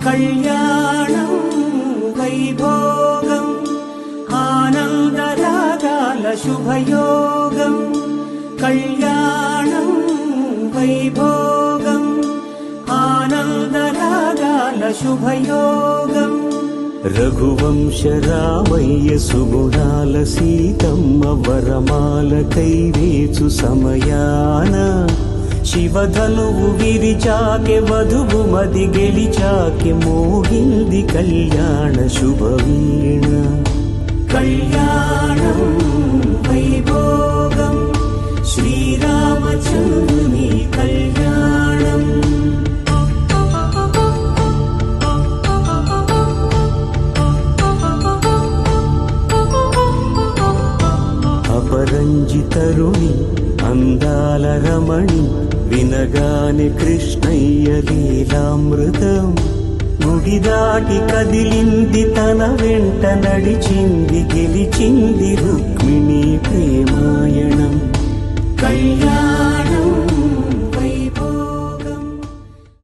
కళ్యాణం వైభోగం ఆనందరాగాల శుభయోగం. కళ్యాణం వైభోగం ఆనందరాగాల శుభయోగం. రఘువంశ రామయ్య సుగుణాల సీతమ్మ వరమాల కైవేచు సమయాన శివధనువు విరిచాకె వధువు మది గెలిచాకె మోగింది కళ్యాణ శుభవీణ. కళ్యాణం వైభోగం శ్రీరామచంద్రుని కళ్యాణం. అపరంజితరుణి అందాల రమణి వినగానే కృష్ణయ్య లీలామృతం. గుడి దాటి కదిలింది తన వెంట నడిచింది గెలిచింది రుక్మిణి